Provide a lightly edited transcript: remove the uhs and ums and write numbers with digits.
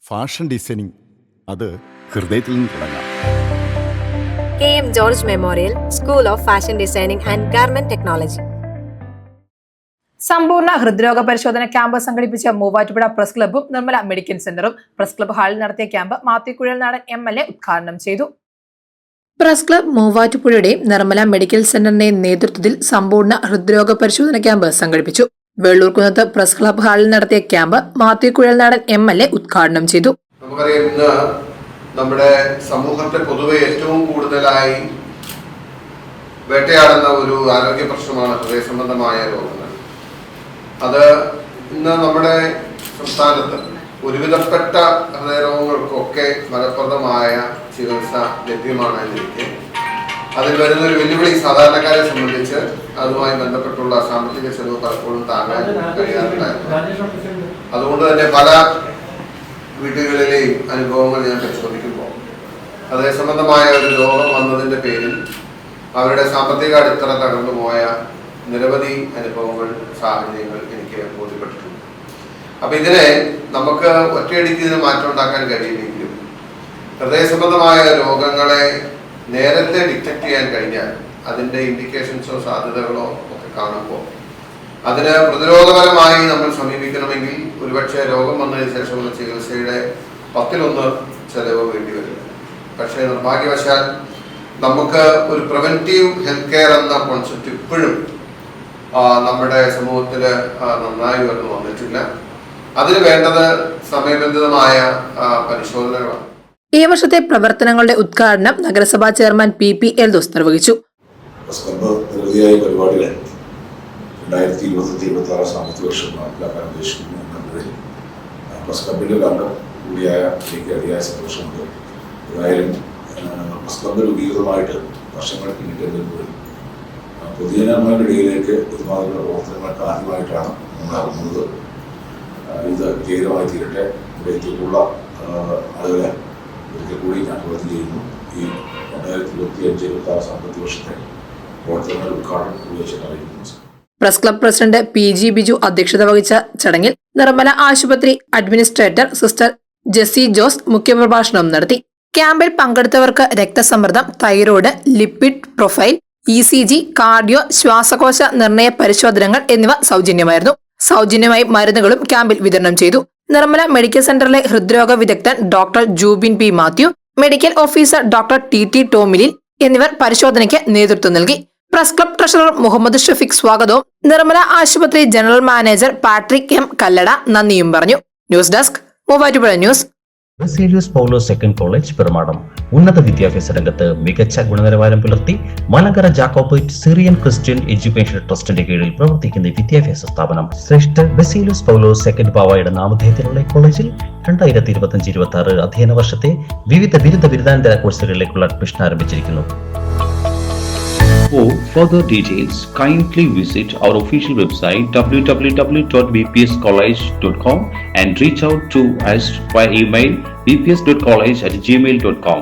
Fashion designing അത് ഹൃദയത്തിൽ നിന്ന് തുടങ്ങാം. KM George Memorial School of Fashion Designing and Garment Technology. സമ്പൂർണ്ണ ഹൃദ്രോഗ പരിശോധന ക്യാമ്പ് സംഘടിപ്പിച്ച മൂവാറ്റുപുഴ പ്രസ് ക്ലബ്ബും നിർമ്മല മെഡിക്കൽ സെന്ററും പ്രസ് ക്ലബ്ബ് ഹാളിൽ നടത്തിയ ക്യാമ്പ് മാത്യു കുഴൽനാടൻ MLA ഉദ്ഘാടനം ചെയ്തു. പ്രസ് ക്ലബ്ബ് മൂവാറ്റുപുഴയുടെയും നിർമ്മല മെഡിക്കൽ സെന്ററിന്റെയും നേതൃത്വത്തിൽ സമ്പൂർണ്ണ ഹൃദ്രോഗ പരിശോധന ക്യാമ്പ് സംഘടിപ്പിച്ചു. വെള്ളൂർകുന്നത്ത് പ്രസ് ക്ലബ്ബ് ഹാളിൽ നടത്തിയ ക്യാമ്പ് മാത്യു കുഴൽനാടൻ MLA ഉദ്ഘാടനം ചെയ്തു. നമുക്കറിയാം, ഇന്ന് നമ്മുടെ സമൂഹത്തെ പൊതുവെ ഏറ്റവും കൂടുതലായി വേട്ടയാടുന്ന ഒരു ആരോഗ്യ പ്രശ്നമാണ് ഹൃദയ സംബന്ധമായ രോഗങ്ങൾ. അത് ഇന്ന് നമ്മുടെ സംസ്ഥാനത്ത് ഒരുവിധപ്പെട്ട ഹൃദയരോഗങ്ങൾക്കൊക്കെ ഫലപ്രദമായ ചികിത്സ ലഭ്യമാണെന്നിരിക്കെ അതിൽ വരുന്നൊരു വെല്ലുവിളി സാധാരണക്കാരെ സംബന്ധിച്ച് അതുമായി ബന്ധപ്പെട്ടുള്ള സാമ്പത്തിക ചെലവ് പലപ്പോഴും താങ്ങാൻ കഴിയാറുണ്ടായിരുന്നു. അതുകൊണ്ട് തന്നെ പല വീടുകളിലെയും അനുഭവങ്ങൾ ഞാൻ പരിശോധിക്കുമ്പോൾ ഹൃദയ സംബന്ധമായ ഒരു രോഗം വന്നതിൻ്റെ പേരിൽ അവരുടെ സാമ്പത്തിക അടിത്തറ തകർന്നു പോയ നിരവധി അനുഭവങ്ങൾ, സാഹചര്യങ്ങൾ എനിക്ക് ബോധ്യപ്പെട്ടിട്ടുണ്ട്. അപ്പം ഇതിനെ നമുക്ക് ഒറ്റയടിക്ക് ഇതിന് മാറ്റം ഉണ്ടാക്കാൻ കഴിയില്ലെങ്കിലും ഹൃദയ സംബന്ധമായ രോഗങ്ങളെ നേരത്തെ ഡിറ്റക്ട് ചെയ്യാൻ കഴിഞ്ഞാൽ അതിൻ്റെ ഇൻഡിക്കേഷൻസോ സാധ്യതകളോ ഒക്കെ കാണുമ്പോൾ അതിന് പ്രതിരോധപരമായി നമ്മൾ സമീപിക്കണമെങ്കിൽ ഒരുപക്ഷെ രോഗം വന്നതിന് ശേഷമുള്ള ചികിത്സയുടെ 10-1 ചെലവ് വേണ്ടി വരില്ല. പക്ഷേ നിർഭാഗ്യവശാൽ നമുക്ക് ഒരു പ്രിവെന്റീവ് ഹെൽത്ത് കെയർ എന്ന കോൺസെപ്റ്റ് ഇപ്പോഴും നമ്മുടെ സമൂഹത്തിൽ നന്നായി ഉയർന്നു വന്നിട്ടില്ല. അതിന് വേണ്ടത് സമയബന്ധിതമായ പരിശോധനകളാണ്. ഈ വർഷത്തെ പ്രവർത്തനങ്ങളുടെ ഉദ്ഘാടനം നഗരസഭാ ചെയർമാൻ PP എൽദോസ് നിർവഹിച്ചു. 2025-26 സാമ്പത്തിക വർഷം നടപ്പിലാക്കാൻ ഉദ്ദേശിക്കുന്നു എന്നതിൽ പ്രസ് ക്ലബിൻ്റെ അംഗം കൂടിയായ എനിക്ക് അതിയായ സന്തോഷമുണ്ട്. ഏതായാലും പ്രസ് ക്ലബ് രൂപീകൃതമായിട്ട് വർഷങ്ങൾ പിന്നിട്ടെങ്കിലും പൊതുജനങ്ങളുടെ ഇടയിലേക്ക് ഇതുമാതിരിയുള്ള പ്രവർത്തനങ്ങൾക്ക് ആദ്യമായിട്ടാണ് നമ്മൾ ഇറങ്ങുന്നത്. ഇത് വിജയകരമായി തീരട്ടെ. ഇവിടെ എത്തിയിട്ടുള്ള ആളുകളെ ഒരിക്കൽ കൂടി ഞാൻ പ്രവർത്തി ചെയ്യുന്നു. ഈ 2025-26 സാമ്പത്തിക വർഷത്തെ പ്രവർത്തനങ്ങളുടെ ഉദ്ഘാടനം ഉപയോഗിച്ചിട്ട് അറിയിക്കുന്നു. Press club president PG Biju അധ്യക്ഷത വഹിച്ച ചടങ്ങിൽ നിർമ്മല ആശുപത്രി അഡ്മിനിസ്ട്രേറ്റർ സിസ്റ്റർ ജെസ്സി ജോസ് മുഖ്യപ്രഭാഷണം നടത്തി. ക്യാമ്പിൽ പങ്കെടുത്തവർക്ക് രക്തസമ്മർദ്ദം, thyroid, lipid profile, ECG, cardio, ശ്വാസകോശ നിർണയ പരിശോധനകൾ എന്നിവ സൗജന്യമായിരുന്നു. സൗജന്യമായി മരുന്നുകളും ക്യാമ്പിൽ വിതരണം ചെയ്തു. നിർമ്മല മെഡിക്കൽ സെന്ററിലെ ഹൃദ്രോഗ വിദഗ്ധൻ doctor Jubin P. Mathew, medical officer doctor TT Tomilin എന്നിവർ പരിശോധനയ്ക്ക് നേതൃത്വം നൽകി. Press club treasurer Muhammad Shafeeq സ്വാഗതവും നിർമ്മല ആശുപത്രി general manager Patrick M. Kallada നന്ദിയും പറഞ്ഞു. News desk Muvattupuzha news. Baselios Paulose second college Perumadom ഉന്നത വിദ്യാഭ്യാസ രംഗത്ത് മികച്ച ഗുണനിലവാരം പുലർത്തി Malankara Jacobite Syrian Christian education ട്രസ്റ്റിന്റെ കീഴിൽ പ്രവർത്തിക്കുന്ന വിദ്യാഭ്യാസ സ്ഥാപനം. ശ്രേഷ്ഠ ബസേലിയോസ് പൗലോസ് സെക്കൻഡ് പാവായുടെ നാമധേയത്തിലുള്ള കോളേജിൽ 2025-26 അധ്യയന വർഷത്തെ വിവിധ ബിരുദാനന്തര കോഴ്സുകളിലേക്കുള്ള അഡ്മിഷൻ ആരംഭിച്ചിരിക്കുന്നു. For further details, kindly visit our official website www.bpscollege.com and reach out to us via email bps.college@gmail.com.